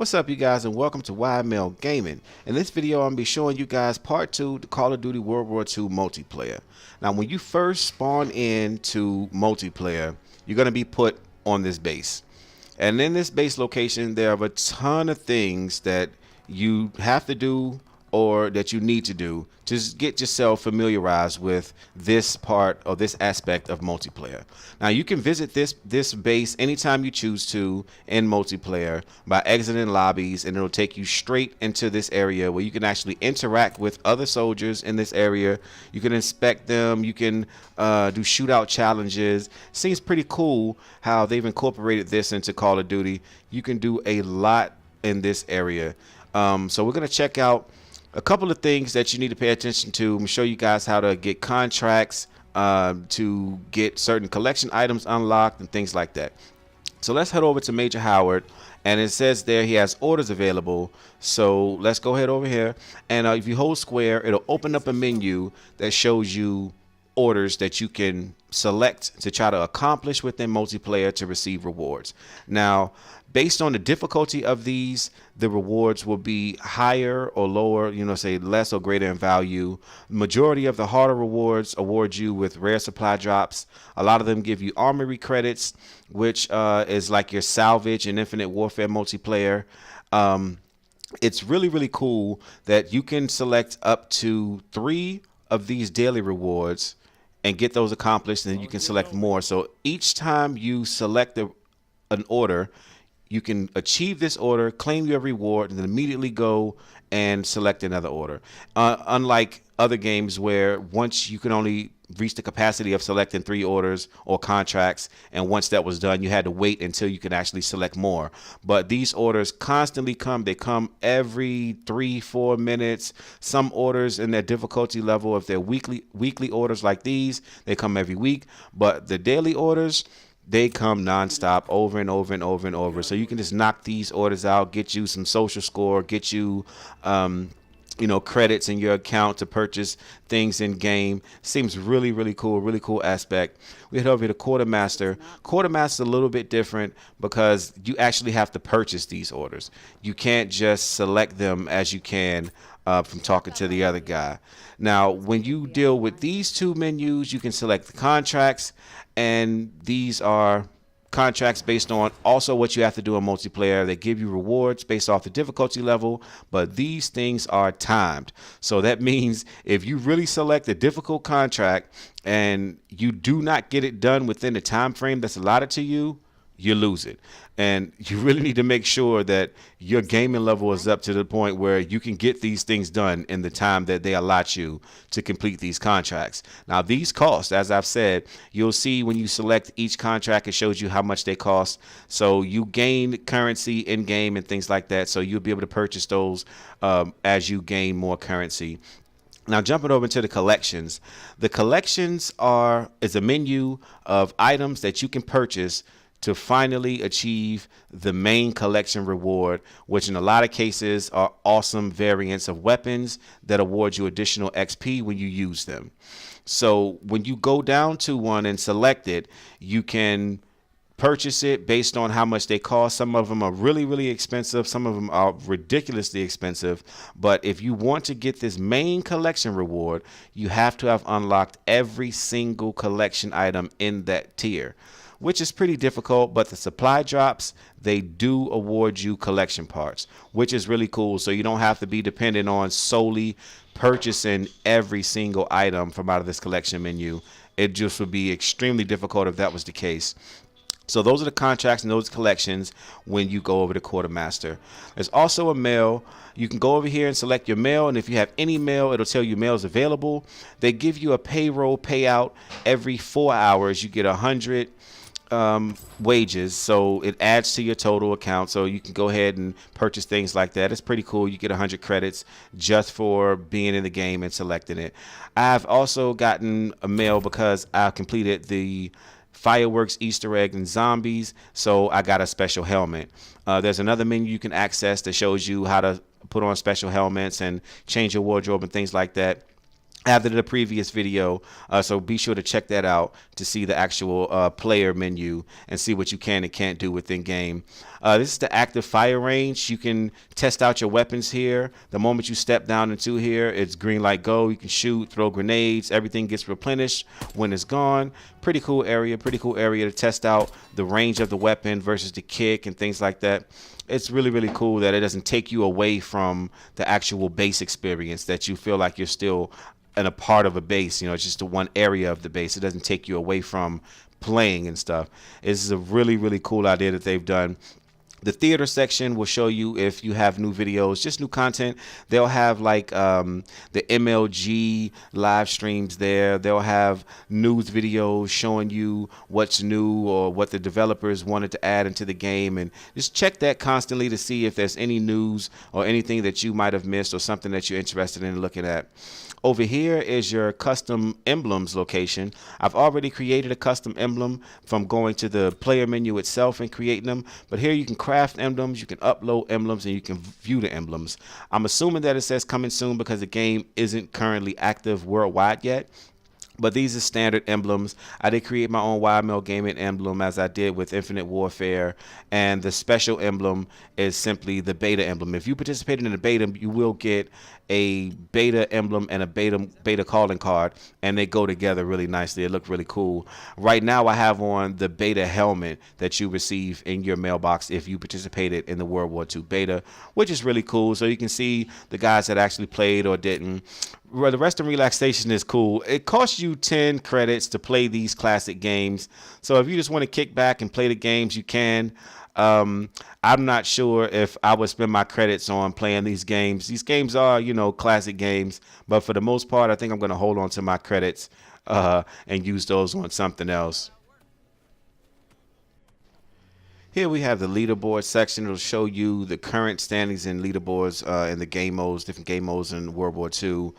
What's up, you guys, and welcome to YML Gaming. In this video, I'm going to be showing you guys part 2 to Call of Duty World War II multiplayer. Now, when you first spawn into multiplayer, you're going to be put on this base. And in this base location, there are a ton of things that you have to do or that you need to do to get yourself familiarized with this part or this aspect of multiplayer. Now, you can visit this base anytime you choose to in multiplayer by exiting lobbies, and it'll take you straight into this area where you can actually interact with other soldiers in this area. You can inspect them, you can do shootout challenges. Seems pretty cool how they've incorporated this into Call of Duty. You can do a lot in this area. So we're going to check out a couple of things that you need to pay attention to. I'm going to show you guys how to get contracts, to get certain collection items unlocked and things like that. So let's head over to Major Howard, and it says there he has orders available. So let's go ahead over here, and if you hold square, it'll open up a menu that shows you orders that you can select to try to accomplish within multiplayer to receive rewards. Now, based on the difficulty of these, the rewards will be higher or lower, say less or greater in value. Majority of the harder rewards award you with rare supply drops. A lot of them give you armory credits, which is like your salvage and infinite warfare multiplayer. It's really cool that you can select up to 3 of these daily rewards and get those accomplished, and then you can select more. So each time you select an order, you can achieve this order, claim your reward, and then immediately go and select another order. Unlike other games where once you can only reach the capacity of selecting 3 orders or contracts, and once that was done, you had to wait until you could actually select more. But these orders constantly come. They come every 3-4 minutes. Some orders in their difficulty level, if they're weekly orders like these, they come every week. But the daily orders, they come nonstop, over and over and over and over. So you can just knock these orders out, get you some social score, get you credits in your account to purchase things in game. Seems really cool aspect. We head over to Quartermaster. Quartermaster is a little bit different because you actually have to purchase these orders. You can't just select them as you can from talking to the other guy. Now, when you deal with these 2 menus, you can select the contracts, and these are contracts based on also what you have to do in multiplayer. They give you rewards based off the difficulty level, but these things are timed. So that means if you really select a difficult contract and you do not get it done within the time frame that's allotted to you, you lose it. And you really need to make sure that your gaming level is up to the point where you can get these things done in the time that they allot you to complete these contracts. Now, these cost, as I've said, you'll see when you select each contract, it shows you how much they cost. So you gain currency in game and things like that. So you'll be able to purchase those as you gain more currency. Now, jumping over to the collections. The collections is a menu of items that you can purchase to finally achieve the main collection reward, which in a lot of cases are awesome variants of weapons that award you additional XP when you use them. So when you go down to one and select it, you can purchase it based on how much they cost. Some of them are really expensive. Some of them are ridiculously expensive. But if you want to get this main collection reward, you have to have unlocked every single collection item in that tier, which is pretty difficult. But the supply drops, they do award you collection parts, which is really cool. So you don't have to be dependent on solely purchasing every single item from out of this collection menu. It just would be extremely difficult if that was the case. So those are the contracts and those collections when you go over to Quartermaster. There's also a mail. You can go over here and select your mail, and if you have any mail, it'll tell you mail's available. They give you a payroll payout every 4 hours. You get 100 wages, so it adds to your total account, so you can go ahead and purchase things like that. It's pretty cool. You get 100 credits just for being in the game and selecting it. I've also gotten a mail because I completed the fireworks, Easter egg, and zombies, so I got a special helmet. There's another menu you can access that shows you how to put on special helmets and change your wardrobe and things like that. after the previous video, so be sure to check that out to see the actual player menu and see what you can and can't do within game. This is the active fire range. You can test out your weapons here. The moment you step down into here, it's green light go. You can shoot, throw grenades. Everything gets replenished when it's gone. Pretty cool area to test out the range of the weapon versus the kick and things like that. It's really, really cool that it doesn't take you away from the actual base experience, that you feel like you're still in a part of a base. You know, it's just the one area of the base. It doesn't take you away from playing and stuff. This is a really, really cool idea that they've done. The theater section will show you if you have new videos, just new content. They'll have like the MLG live streams there. They'll have news videos showing you what's new or what the developers wanted to add into the game. And just check that constantly to see if there's any news or anything that you might have missed or something that you're interested in looking at. Over here is your custom emblems location. I've already created a custom emblem from going to the player menu itself and creating them. But here you can craft emblems, you can upload emblems, and you can view the emblems. I'm assuming that it says coming soon because the game isn't currently active worldwide yet. But these are standard emblems. I did create my own YML Gaming emblem as I did with Infinite Warfare. And the special emblem is simply the beta emblem. If you participated in the beta, you will get a beta emblem and a beta calling card, and they go together really nicely. It look really cool. Right now I have on the beta helmet that you receive in your mailbox if you participated in the World War II beta, which is really cool. So you can see the guys that actually played or didn't. The rest and relaxation is cool. It costs you 10 credits to play these classic games. So if you just want to kick back and play the games, you can. I'm not sure if I would spend my credits on playing these games. These games are, you know, classic games, but for the most part, I think I'm going to hold on to my credits and use those on something else. Here we have the leaderboard section. It'll show you the current standings in leaderboards in the game modes, different game modes in World War II.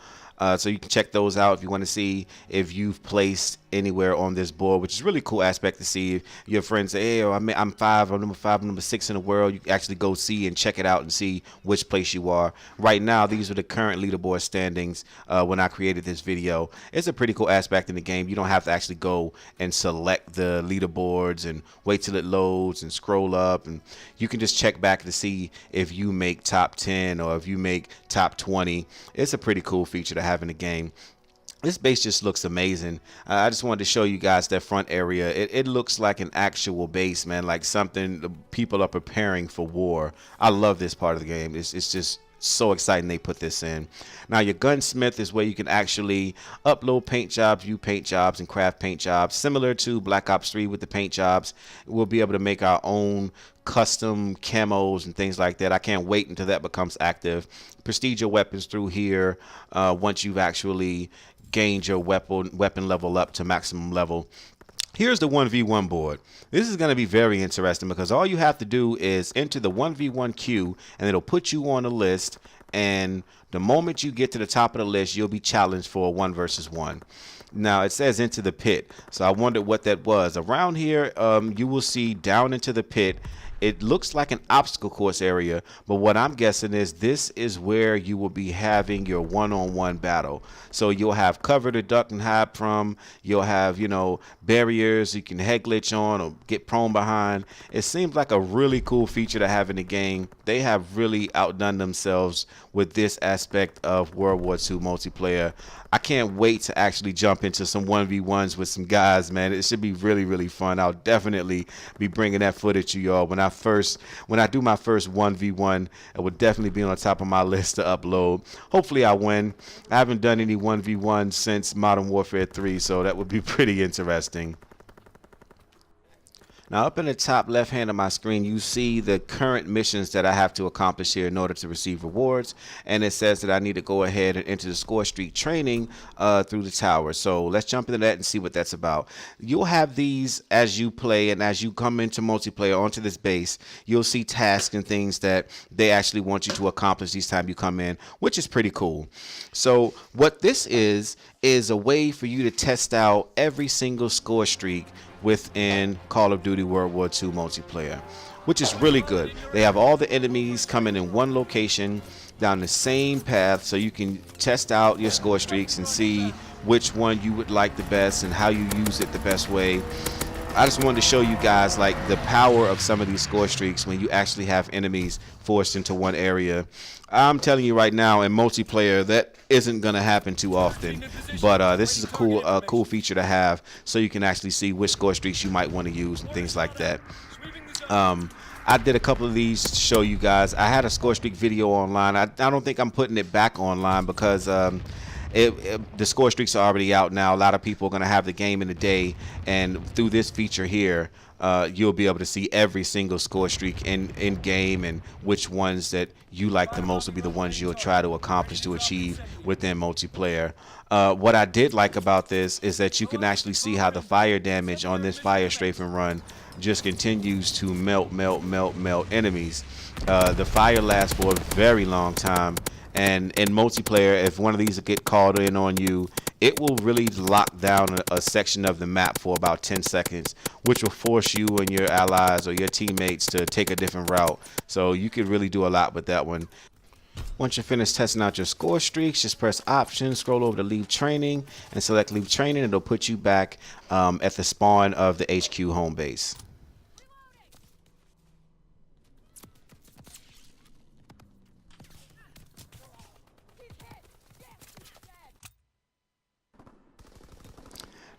So you can check those out if you want to see if you've placed anywhere on this board, which is a really cool aspect to see. If your friends say, hey, I'm number 5, I'm number 6 in the world, you can actually go see and check it out and see which place you are. Right now, these are the current leaderboard standings when I created this video. It's a pretty cool aspect in the game. You don't have to actually go and select the leaderboards and wait till it loads and scroll up. And you can just check back to see if you make top 10 or if you make top 20. It's a pretty cool feature to have in the game. This base just looks amazing. I just wanted to show you guys that front area. It looks like an actual base, man, like something the people are preparing for war. I love this part of the game. It's just so exciting they put this in. Now your gunsmith is where you can actually upload paint jobs, view paint jobs, and craft paint jobs. Similar to Black Ops 3 with the paint jobs, we'll be able to make our own custom camos and things like that. I can't wait until that becomes active. Prestige your weapons through here once you've actually gained your weapon level up to maximum level. Here's the 1v1 board. This is going to be very interesting because all you have to do is enter the 1v1 queue and it'll put you on a list, and the moment you get to the top of the list, you'll be challenged for a 1 versus 1. Now it says into the pit, so I wondered what that was. Around here you will see down into the pit. It looks like an obstacle course area, but what I'm guessing is this is where you will be having your one-on-one battle. So you'll have cover to duck and hide from. You'll have, you know, barriers you can head glitch on or get prone behind. It seems like a really cool feature to have in the game. They have really outdone themselves with this aspect of World War II multiplayer. I can't wait to actually jump into some 1v1s with some guys, man. It should be really, really fun. I'll definitely be bringing that footage to y'all when I do my first 1v1. It will definitely be on top of my list to upload. Hopefully I win. I haven't done any 1v1 since Modern Warfare 3, so that would be pretty interesting. Now up in the top left hand of my screen, you see the current missions that I have to accomplish here in order to receive rewards, and it says that I need to go ahead and enter the Scorestreak Training through the tower. So let's jump into that and see what that's about. You'll have these as you play, and as you come into multiplayer onto this base, you'll see tasks and things that they actually want you to accomplish each time you come in, which is pretty cool. So what this is a way for you to test out every single score streak within Call of Duty World War II multiplayer, which is really good. They have all the enemies coming in one location. down the same path so you can test out your score streaks and see which one you would like the best and how you use it the best way. I just wanted to show you guys like the power of some of these score streaks when you actually have enemies forced into one area. I'm telling you right now, in multiplayer, that isn't going to happen too often, but this is a cool feature to have, so you can actually see which score streaks you might want to use and things like that. I did a couple of these to show you guys. I had a score streak video online. I don't think I'm putting it back online because the score streaks are already out now. A lot of people are going to have the game in a day, and through this feature here, you'll be able to see every single score streak in game, and which ones that you like the most will be the ones you'll try to accomplish to achieve within multiplayer. What I did like about this is that you can actually see how the fire damage on this fire strafing run just continues to melt enemies. The fire lasts for a very long time, and in multiplayer, if one of these get called in on you, it will really lock down a section of the map for about 10 seconds, which will force you and your allies or your teammates to take a different route. So you could really do a lot with that one. Once you're finished testing out your score streaks, just press Options, scroll over to Leave Training, and select Leave Training. It'll put you back at the spawn of the HQ home base.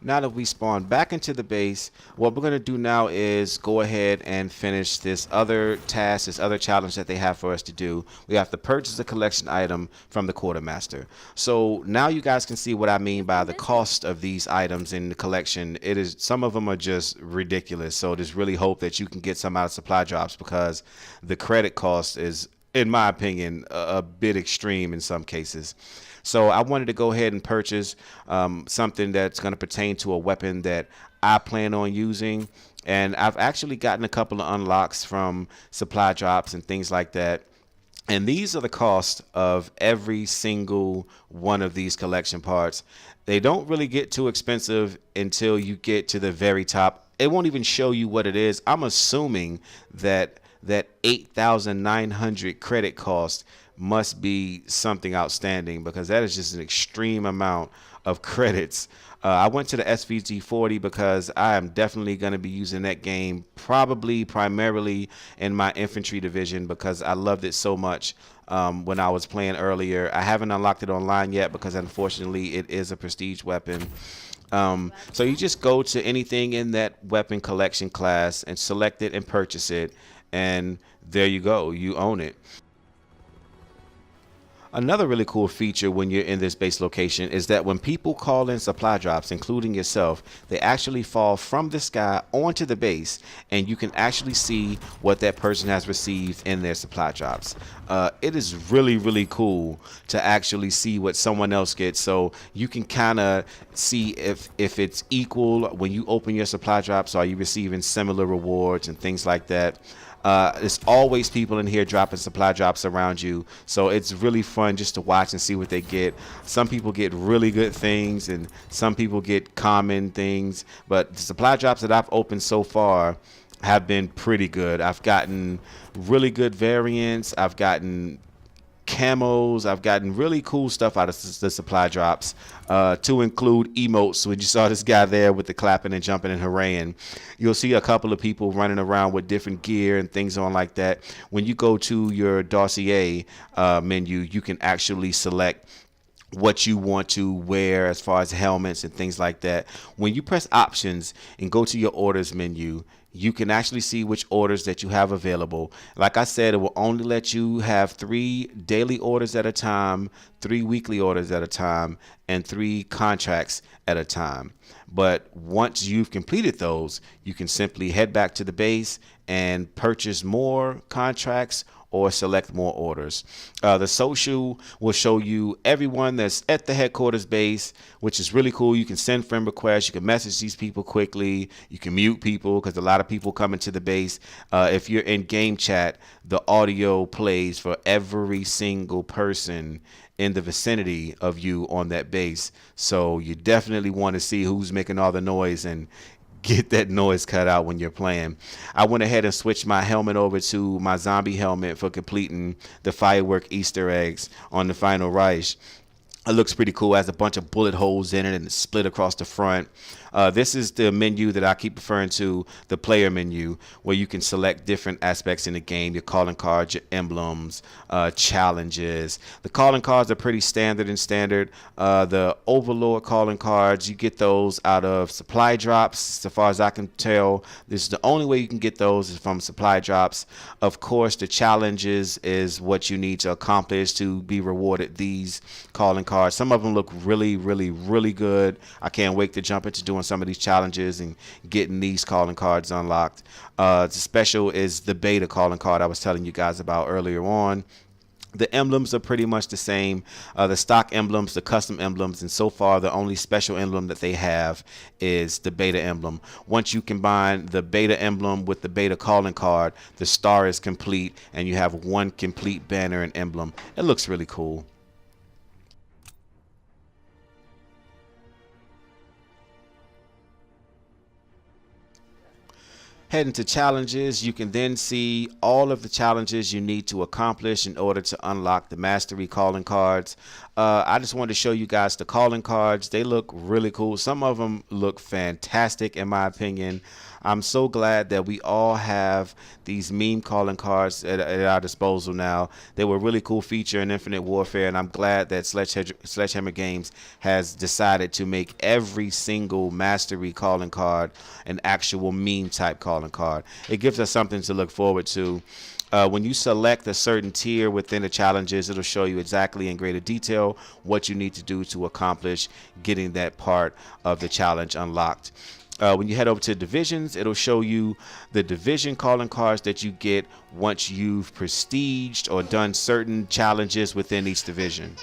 Now that we spawn back into the base, what we're going to do now is go ahead and finish this other task, this other challenge that they have for us to do. We have to purchase a collection item from the Quartermaster. So now you guys can see what I mean by the cost of these items in the collection. Some of them are just ridiculous. So just really hope that you can get some out of supply drops, because the credit cost is, in my opinion, a bit extreme in some cases. So I wanted to go ahead and purchase something that's going to pertain to a weapon that I plan on using. And I've actually gotten a couple of unlocks from supply drops and things like that. And these are the cost of every single one of these collection parts. They don't really get too expensive until you get to the very top. It won't even show you what it is. I'm assuming that 8,900 credit cost must be something outstanding, because that is just an extreme amount of credits. I went to the SVT40 because I am definitely going to be using that game primarily in my infantry division, because I loved it so much when I was playing earlier. I haven't unlocked it online yet because unfortunately it is a prestige weapon. So you just go to anything in that weapon collection class and select it and purchase it, and there you go, you own it. Another really cool feature when you're in this base location is that when people call in supply drops, including yourself, they actually fall from the sky onto the base, and you can actually see what that person has received in their supply drops. It is really cool to actually see what someone else gets, so you can kind of see if it's equal when you open your supply drops. Are you receiving similar rewards and things like that? There's always people in here dropping supply drops around you, so it's really fun just to watch and see what they get. Some people get really good things, and some people get common things, but the supply drops that I've opened so far have been pretty good. I've gotten really good variants, I've gotten camos, I've gotten really cool stuff out of the supply drops, to include emotes. When you saw this guy there with the clapping and jumping and hooraying, you'll see a couple of people running around with different gear and things on like that. When you go to your dossier menu, you can actually select what you want to wear as far as helmets and things like that. When you press Options and go to your orders menu, you can actually see which orders that you have available. Like I said, it will only let you have 3 daily orders at a time, 3 weekly orders at a time, and 3 contracts at a time. But once you've completed those, you can simply head back to the base and purchase more contracts or select more orders. The social will show you everyone that's at the headquarters base, which is really cool. You can send friend requests, you can message these people quickly, you can mute people because a lot of people come into the base. If you're in game chat, the audio plays for every single person in the vicinity of you on that base. So you definitely want to see who's making all the noise and get that noise cut out when you're playing. I went ahead and switched my helmet over to my zombie helmet for completing the firework Easter eggs on the final Reich. It looks pretty cool. It has a bunch of bullet holes in it and it's split across the front. This is the menu that I keep referring to, the player menu, where you can select different aspects in the game, your calling cards, your emblems, challenges. The calling cards are pretty standard and standard. The Overlord calling cards, you get those out of supply drops. So far as I can tell, this is the only way you can get those is from supply drops. Of course, the challenges is what you need to accomplish to be rewarded these calling cards. Some of them look really, really, really good. I can't wait to jump into doing some of these challenges and getting these calling cards unlocked. The special is the beta calling card I was telling you guys about earlier on. The emblems are pretty much the same. The stock emblems, the custom emblems, and so far the only special emblem that they have is the beta emblem. Once you combine the beta emblem with the beta calling card, the star is complete and you have one complete banner and emblem. It looks really cool. Heading to challenges, you can then see all of the challenges you need to accomplish in order to unlock the mastery calling cards. I just wanted to show you guys the calling cards. They look really cool. Some of them look fantastic in my opinion. I'm so glad that we all have these meme calling cards at our disposal now. They were a really cool feature in Infinite Warfare, and I'm glad that Sledgehammer Games has decided to make every single mastery calling card an actual meme type calling card. It gives us something to look forward to. When you select a certain tier within the challenges, it'll show you exactly in greater detail what you need to do to accomplish getting that part of the challenge unlocked. When you head over to divisions, it'll show you the division calling cards that you get once you've prestiged or done certain challenges within each division.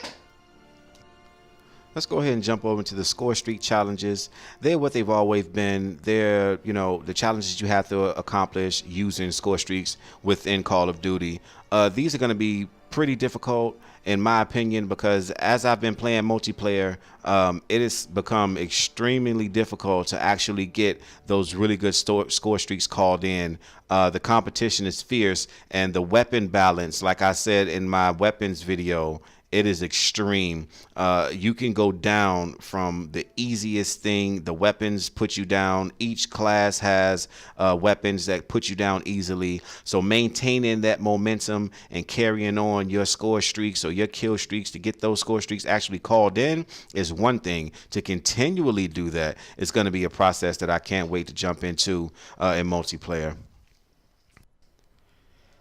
Let's go ahead and jump over to the Scorestreak Challenges. They're what they've always been. They're, the challenges you have to accomplish using score streaks within Call of Duty. These are going to be pretty difficult in my opinion, because as I've been playing multiplayer, it has become extremely difficult to actually get those really good score streaks called in. The competition is fierce, and the weapon balance, like I said in my weapons video, it is extreme. You can go down from the easiest thing. The weapons put you down. Each class has weapons that put you down easily. So maintaining that momentum and carrying on your score streaks or your kill streaks to get those score streaks actually called in is one thing. To continually do that is going to be a process that I can't wait to jump into in multiplayer.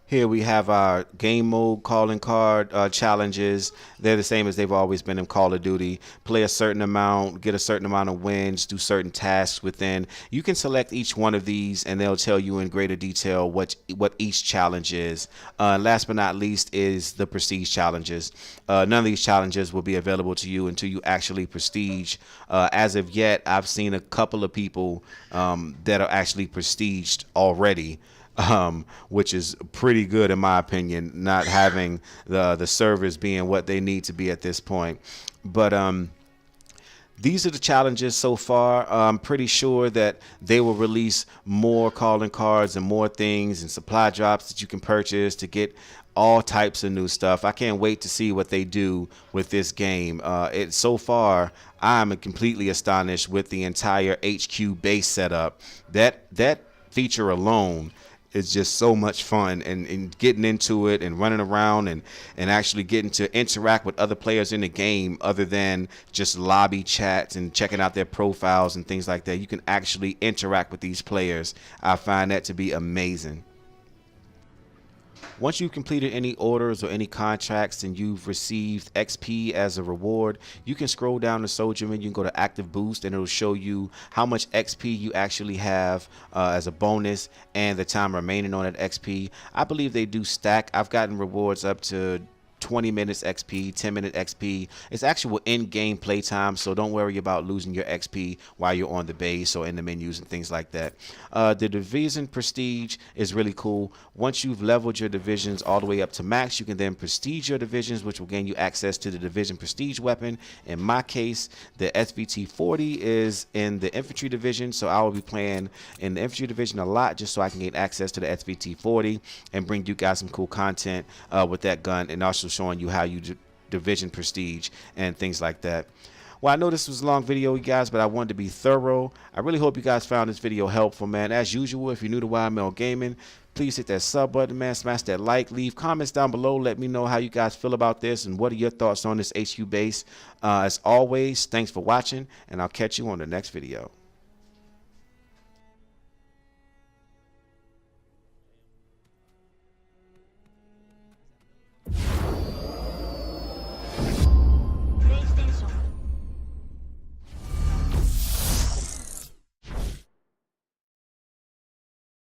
Here we have our game mode calling card challenges. They're the same as they've always been in Call of Duty. Play a certain amount, get a certain amount of wins, do certain tasks within. You can select each one of these and they'll tell you in greater detail what each challenge is. Last but not least is the prestige challenges. None of these challenges will be available to you until you actually prestige. As of yet, I've seen a couple of people that are actually prestiged already. Which is pretty good in my opinion, not having the servers being what they need to be at this point. But these are the challenges so far. I'm pretty sure that they will release more calling cards and more things and supply drops that you can purchase to get all types of new stuff. I can't wait to see what they do with this game. So far, I'm completely astonished with the entire HQ base setup. That feature alone is just so much fun, and getting into it and running around and actually getting to interact with other players in the game other than just lobby chats and checking out their profiles and things like that. You can actually interact with these players. I find that to be amazing. Once you've completed any orders or any contracts and you've received XP as a reward, you can scroll down the soldier menu, you can go to active boost, and it'll show you how much XP you actually have as a bonus and the time remaining on that XP. I believe they do stack. I've gotten rewards up to 20 minutes XP, 10 minute XP. It's actual in-game playtime, so don't worry about losing your XP while you're on the base or in the menus and things like that. The division prestige is really cool. Once you've leveled your divisions all the way up to max, you can then prestige your divisions, which will gain you access to the division prestige weapon. In my case, the SVT 40 is in the infantry division, so I will be playing in the infantry division a lot just so I can gain access to the SVT 40 and bring you guys some cool content with that gun, and also showing you how you division prestige and things like that. Well, I know this was a long video, you guys, but I wanted to be thorough. I really hope you guys found this video helpful, man. As usual, if you're new to YML Gaming, please hit that sub button, man. Smash that like. Leave comments down below. Let me know how you guys feel about this and what are your thoughts on this HQ base. As always, thanks for watching, and I'll catch you on the next video.